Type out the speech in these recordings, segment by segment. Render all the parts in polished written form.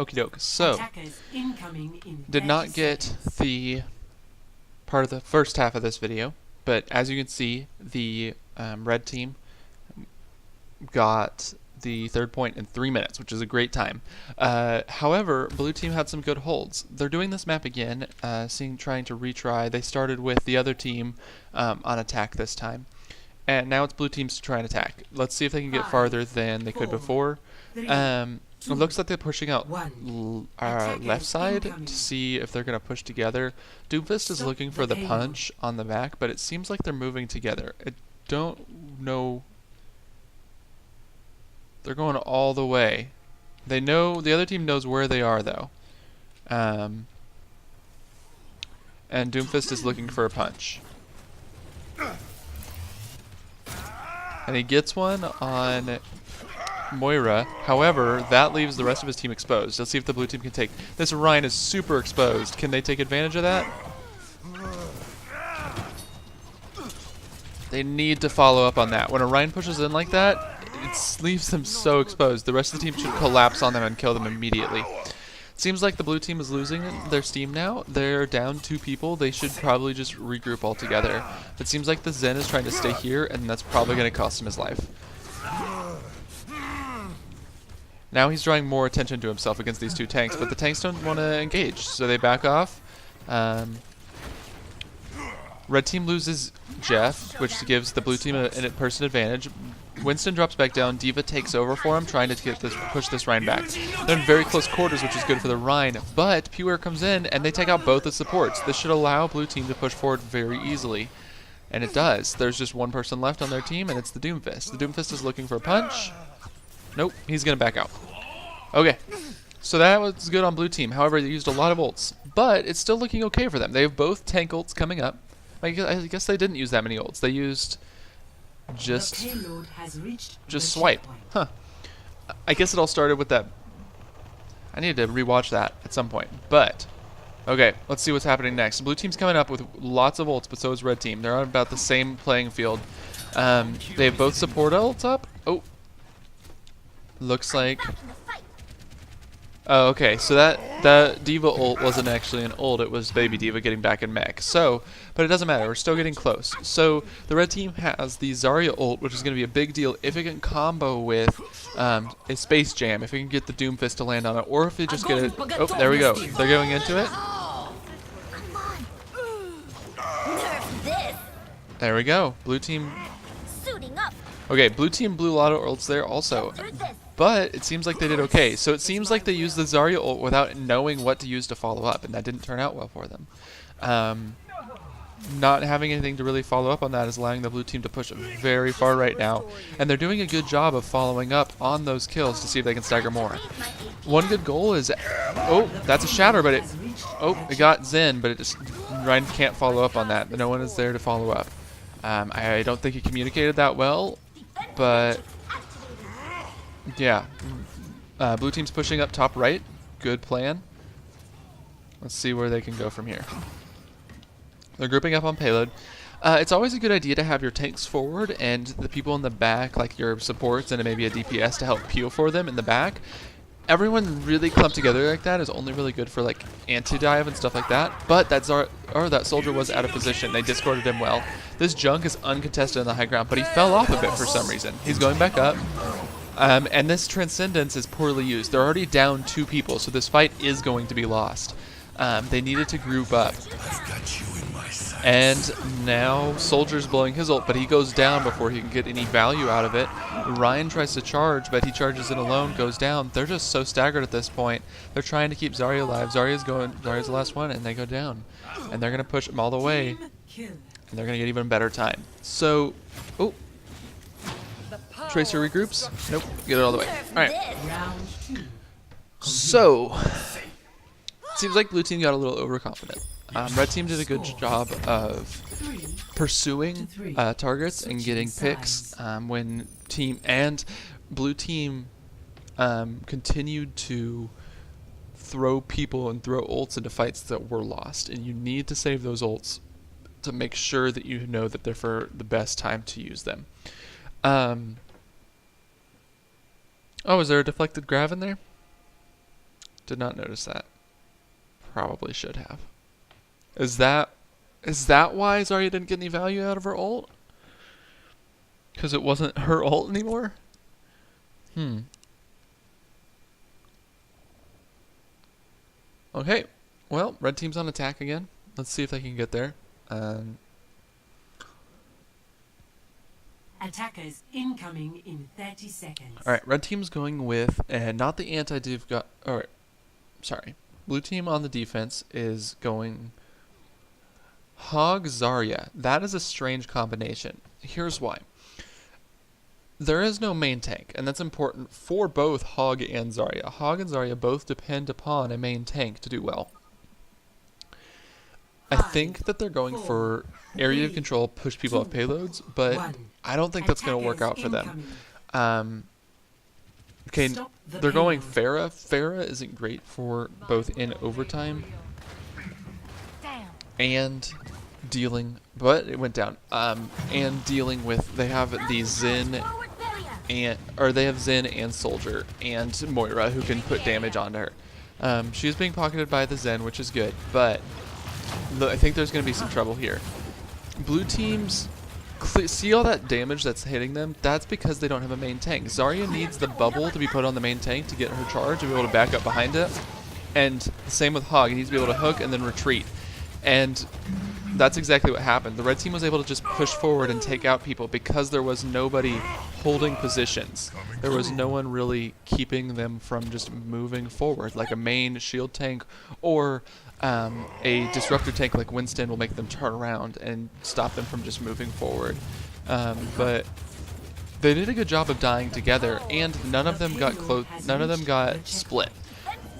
Okie doke. So, did not get the part of the first half of this video, but as you can see, the red team got the third point in 3 minutes, which is a great time. However, blue team had some good holds. They're doing this map again, trying to retry. They started with the other team on attack this time, and now it's blue team's to try and attack. Let's see if they can get farther than they could before. It looks like they're pushing out left side to see if they're going to push together. Doomfist is looking for the punch on the back, but it seems like they're moving together. I don't know. They're going all the way. They know, the other team knows where they are though. And Doomfist is looking for a punch. And he gets one on Moira. However, that leaves the rest of his team exposed. Let's see if the blue team can take. This Ryan is super exposed. Can they take advantage of that? They need to follow up on that. When Orion pushes in like that, it leaves them so exposed. The rest of the team should collapse on them and kill them immediately. Seems like the blue team is losing their steam now. They're down 2 people. They should probably just regroup all together. It seems like the Zen is trying to stay here, and that's probably going to cost him his life. Now he's drawing more attention to himself against these 2 tanks, but the tanks don't want to engage, so they back off. Red team loses Jeff, which gives the blue team a person advantage. Winston drops back down. D.Va takes over for him, trying to push this Rhine back. They're in very close quarters, which is good for the Rhine, but Pure comes in, and they take out both the supports. This should allow blue team to push forward very easily, and it does. There's just 1 person left on their team, and it's the Doomfist. The Doomfist is looking for a punch. Nope, he's going to back out. Okay, so that was good on blue team. However, they used a lot of ults, but it's still looking okay for them. They have both tank ults coming up. I guess they didn't use that many ults. They used just swipe. Huh. I guess it all started with that. I need to rewatch that at some point. But, okay, let's see what's happening next. Blue team's coming up with lots of ults, but so is red team. They're on about the same playing field. They have both support ults up. Oh. Looks like... Oh, okay, so that D.Va ult wasn't actually an ult, it was Baby D.Va getting back in mech. So, but it doesn't matter, we're still getting close. So, the red team has the Zarya ult, which is going to be a big deal if it can combo with a Space Jam, if it can get the Doomfist to land on it, or if they just get it... Oh, there we go. They're going into it. There we go. Blue team... Okay, blue team blew a lot of ults there also. But it seems like they did okay. So it seems like they used the Zarya ult without knowing what to use to follow up, and that didn't turn out well for them. Not having anything to really follow up on that is allowing the blue team to push very far right now. And they're doing a good job of following up on those kills to see if they can stagger more. One good goal is... Oh, that's a shatter, but it... Oh, it got Zen, but it just... Ryan can't follow up on that. No one is there to follow up. I don't think he communicated that well, but... Yeah, blue team's pushing up top right. Good plan. Let's see where they can go from here. They're grouping up on payload. It's always a good idea to have your tanks forward and the people in the back, like your supports and maybe a DPS to help peel for them in the back. Everyone really clumped together like that is only really good for like anti-dive and stuff like that. But that soldier was out of position. They discorded him well. This junk is uncontested on the high ground, but he fell off a bit for some reason. He's going back up. And this Transcendence is poorly used. They're already down 2 people, so this fight is going to be lost. They needed to group up. And now Soldier's blowing his ult, but he goes down before he can get any value out of it. Ryan tries to charge, but he charges it alone, goes down. They're just so staggered at this point. They're trying to keep Zarya alive. Zarya's the last one, and they go down. And they're going to push him all the way. And they're going to get even better time. So, oh. Tracer regroups. Nope. Get it all the way. Alright. So, seems like blue team got a little overconfident. Red team did a good job of pursuing targets and getting picks when team and blue team continued to throw people and throw ults into fights that were lost. And you need to save those ults to make sure that you know that they're for the best time to use them. Oh, is there a deflected grav in there? Did not notice that. Probably should have. Is that why Zarya didn't get any value out of her ult? Because it wasn't her ult anymore? Okay. Well, red team's on attack again. Let's see if they can get there. Attackers incoming in 30 seconds. Alright, red team's going with, and not the anti-div got, alright, sorry. Blue team on the defense is going Hog Zarya. That is a strange combination. Here's why. There is no main tank, and that's important for both Hog and Zarya. Hog and Zarya both depend upon a main tank to do well. I think that they're going for area of control, push people off payloads, but I don't think that's going to work out for them. Okay, they're going Pharah. Pharah isn't great for both in overtime and dealing, but it went down. And dealing with, they have the Zen and Soldier and Moira who can put damage onto her. She is being pocketed by the Zen, which is good, but I think there's going to be some trouble here. Blue teams see all that damage that's hitting them. That's because they don't have a main tank. Zarya needs the bubble to be put on the main tank to get her charge and be able to back up behind it. And the same with Hog. He needs to be able to hook and then retreat. And that's exactly what happened. The red team was able to just push forward and take out people because there was nobody holding positions. There was no one really keeping them from just moving forward, like a main shield tank or a disruptor tank like Winston will make them turn around and stop them from just moving forward. But they did a good job of dying together, and none of them got close. None of them got split,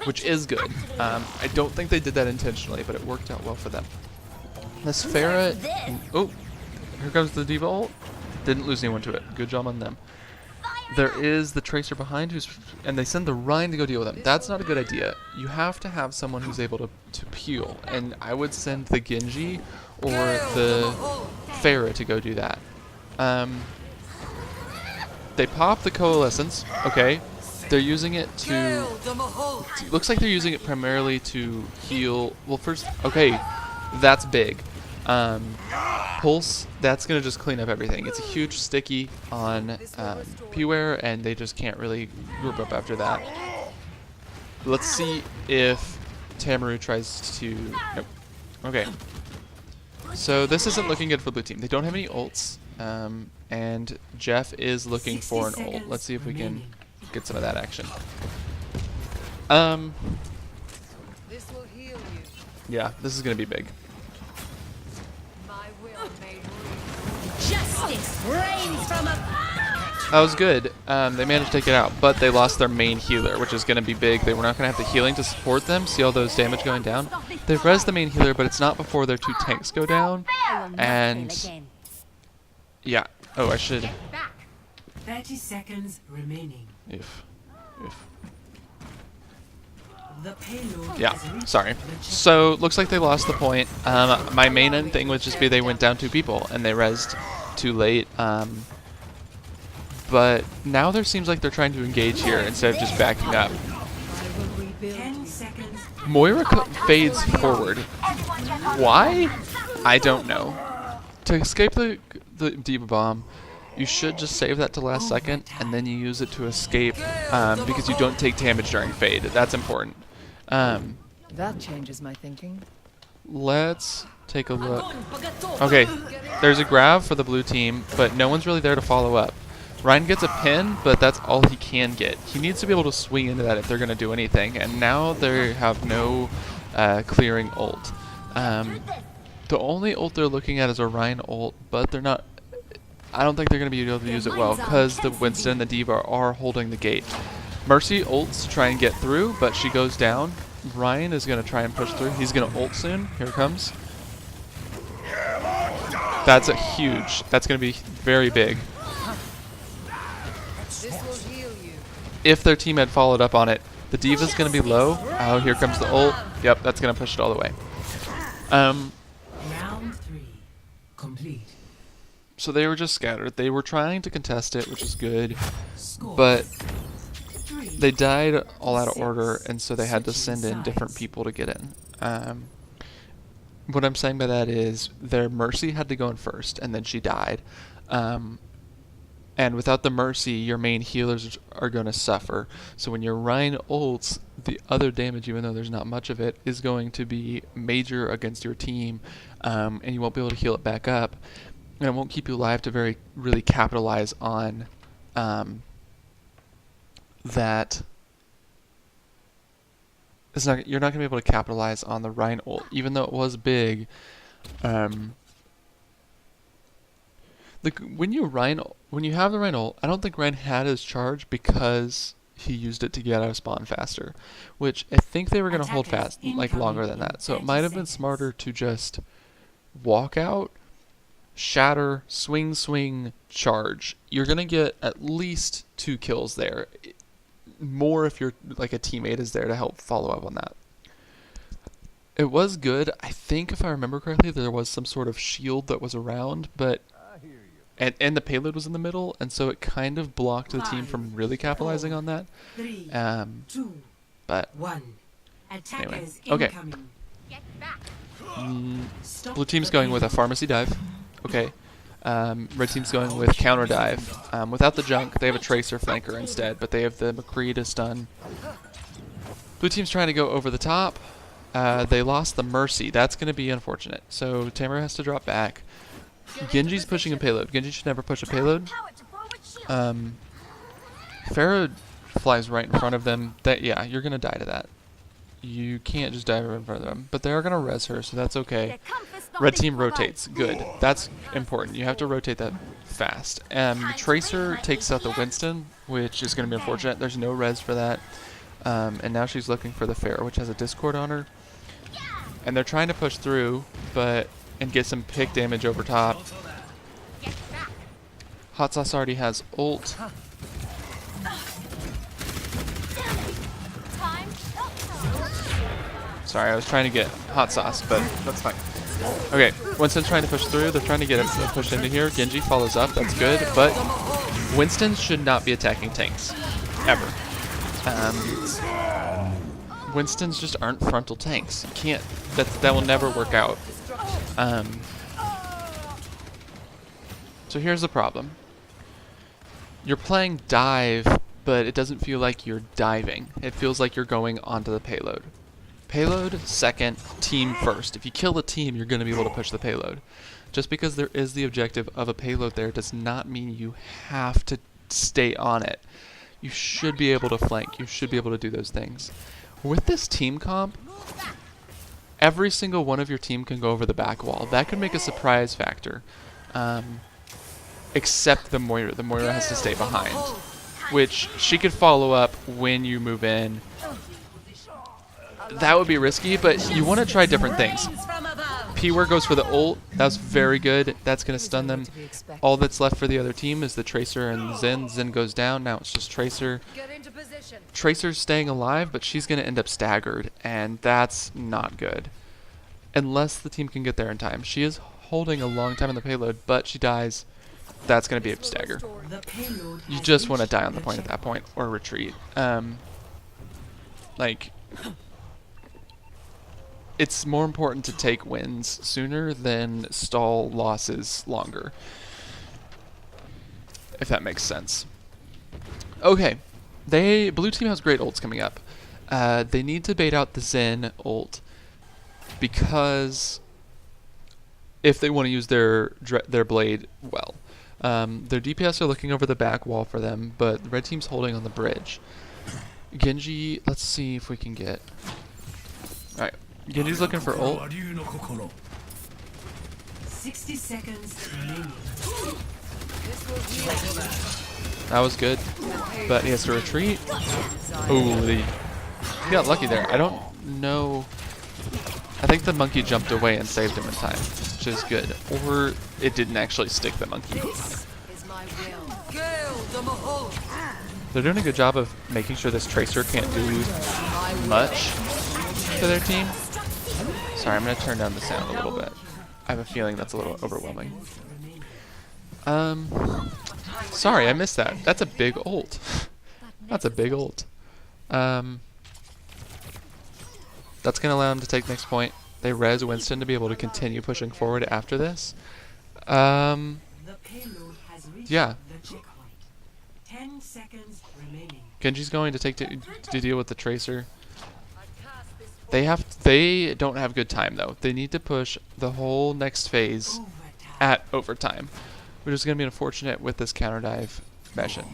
which is good. I don't think they did that intentionally, but it worked out well for them. This Pharah, oh, here comes the D.Va ult. Didn't lose anyone to it. Good job on them. There is the Tracer behind, and they send the Rhine to go deal with them. That's not a good idea. You have to have someone who's able to peel, and I would send the Genji or the Pharah to go do that. They pop the Coalescence, okay. They're using it to, looks like they're using it primarily to heal, well first, okay, that's big. Pulse, that's going to just clean up everything. It's a huge sticky on P-Ware, and they just can't really group up after that. Let's see if Tamaru tries to, nope. Okay. So this isn't looking good for blue team. They don't have any ults, and Jeff is looking for an ult. Let's see if we can get some of that action. Yeah, this is going to be big. Justice reigns from above. That was good. They managed to take it out, but they lost their main healer, which is going to be big. They were not going to have the healing to support them. See all those damage going down? They've rezzed the main healer, but it's not before their two tanks go down. And yeah. Oh, I should. 30 seconds remaining. If. The payload Yeah, sorry. So, looks like they lost the point. My main end thing would just be they went down two people, and they rezzed too late. But now there seems like they're trying to engage here instead of just backing up. 10 seconds. Moira fades forward. Why? I don't know. To escape the D.Va bomb, you should just save that to last second, and then you use it to escape, because you don't take damage during fade. That's important. That changes my thinking. Let's take a look. Okay, there's a grab for the blue team, but no one's really there to follow up. Ryan gets a pin, but that's all he can get. He needs to be able to swing into that if they're going to do anything, and now they have no clearing ult. The only ult they're looking at is a Ryan ult, but they're not. I don't think they're going to be able to use it well because the Winston and the D.Va are holding the gate. Mercy ults to try and get through, but she goes down. Ryan is going to try and push through. He's going to ult soon. Here it comes. That's a huge. That's going to be very big. If their team had followed up on it, the D.Va's going to be low. Oh, here comes the ult. Yep, that's going to push it all the way. Round 3 complete. So they were just scattered. They were trying to contest it, which is good, but They died all out of order, and so they had to send in different people to get in. What I'm saying by that is their Mercy had to go in first, and then she died. And without the Mercy, your main healers are going to suffer. So when your Rhine ults, the other damage, even though there's not much of it, is going to be major against your team, and you won't be able to heal it back up. And it won't keep you alive to really capitalize on that. You're not going to be able to capitalize on the Rhine ult, even though it was big. When you have the Rhine ult, I don't think Rhine had his charge because he used it to get out of spawn faster, which I think they were going to hold fast longer than that. So it might have been smarter to just walk out, shatter, swing, charge. You're going to get at least 2 kills there. More if you're like a teammate is there to help follow up on that. It was good. I think if I remember correctly, there was some sort of shield that was around, but and the payload was in the middle, and so it kind of blocked the team from really capitalizing on that. But anyway, okay. Blue team's going with a pharmacy dive. Okay. Red team's going with counter dive. Without the junk, they have a tracer flanker instead, but they have the McCree to stun. Blue team's trying to go over the top. They lost the Mercy. That's going to be unfortunate. So Tamara has to drop back. Genji's pushing a payload. Genji should never push a payload. Pharah flies right in front of them. Yeah, you're going to die to that. You can't just dive in front of them. But they are going to res her, so that's okay. Red team rotates. Good. That's important. You have to rotate that fast. Tracer takes out the Winston, which is going to be unfortunate. There's no res for that. And now she's looking for the Pharah, which has a Discord on her. And they're trying to push through, and get some pick damage over top. Hot Sauce already has ult. Sorry, I was trying to get Hot Sauce, but that's fine. Okay, Winston's trying to push through. They're trying to get him pushed into here. Genji follows up. That's good, but Winston should not be attacking tanks. Ever. Winstons just aren't frontal tanks. You can't. That will never work out. So here's the problem. You're playing dive, but it doesn't feel like you're diving. It feels like you're going onto the payload. Payload second, team first. If you kill the team, you're going to be able to push the payload. Just because there is the objective of a payload there does not mean you have to stay on it. You should be able to flank. You should be able to do those things. With this team comp, every single one of your team can go over the back wall. That could make a surprise factor. Except the Moira. The Moira has to stay behind, which she could follow up when you move in. That would be risky, but you want to try different things. P-Ware goes for the ult. That's very good. That's going to stun them. All that's left for the other team is the Tracer and Zen. Zen goes down. Now it's just Tracer. Tracer's staying alive, but she's going to end up staggered, and that's not good. Unless the team can get there in time. She is holding a long time in the payload, but she dies. That's going to be a stagger. You just want to die on the point at that point, or retreat. It's more important to take wins sooner than stall losses longer. If that makes sense. Okay. Blue team has great ults coming up. They need to bait out the Zen ult because if they want to use their blade well. Their DPS are looking over the back wall for them, but the red team's holding on the bridge. Genji, let's see if we can get... Alright. Genji's looking for ult. 60 seconds remaining. That was good, but he has to retreat. Ooh, he got lucky there. I don't know. I think the monkey jumped away and saved him in time, which is good. Or it didn't actually stick the monkey. They're doing a good job of making sure this Tracer can't do much to their team. Sorry, I'm going to turn down the sound a little bit. I have a feeling that's a little overwhelming. Sorry, I missed that. That's a big ult. That's a big ult. That's going to allow them to take next point. They res Winston to be able to continue pushing forward after this. The payload has reached Yeah. the checkpoint. 10 seconds remaining. Genji's going to take to deal with the Tracer. They don't have good time though. They need to push the whole next phase Overtime. at overtime, which is going to be unfortunate with this counter dive mission.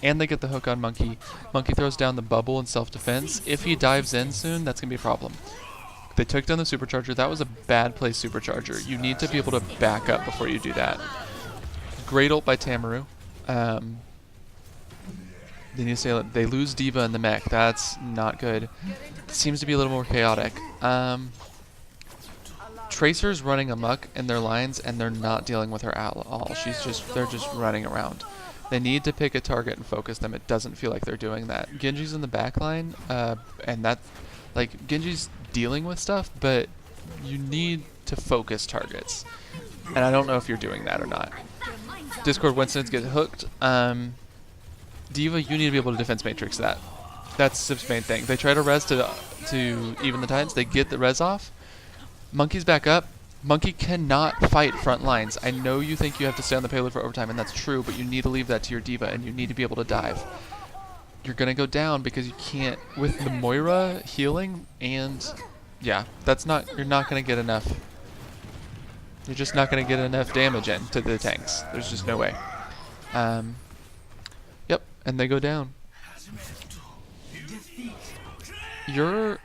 And they get the hook on Monkey. Monkey throws down the bubble in self-defense. If he dives in soon, that's going to be a problem. They took down the supercharger. That was a bad play supercharger. You need to be able to back up before you do that. Great ult by Tamaru. They need to stay. They lose D.Va in the mech. That's not good. Seems to be a little more chaotic. Tracer's running amok in their lines, and they're not dealing with her at all. They're just running around. They need to pick a target and focus them. It doesn't feel like they're doing that. Genji's in the back line, and that, like, Genji's dealing with stuff, but you need to focus targets. And I don't know if you're doing that or not. Discord Winston's get hooked. D.Va, you need to be able to defense matrix that. That's Sip's main thing. They try to res to even the tides. They get the res off. Monkey's back up. Monkey cannot fight front lines. I know you think you have to stay on the payload for overtime, and that's true, but you need to leave that to your D.Va, and you need to be able to dive. You're going to go down because you can't, with the Moira healing, and yeah, you're not going to get enough. You're just not going to get enough damage into the tanks. There's just no way. Yep, and they go down. Your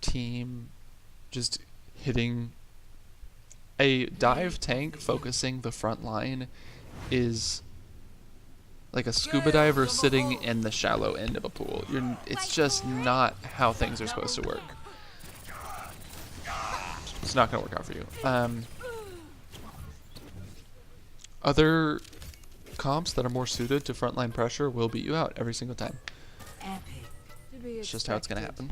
team just hitting a dive tank focusing the front line is like a scuba diver sitting in the shallow end of a pool. It's just not how things are supposed to work. It's not going to work out for you. Other comps that are more suited to frontline pressure will beat you out every single time. It's just how it's going to happen.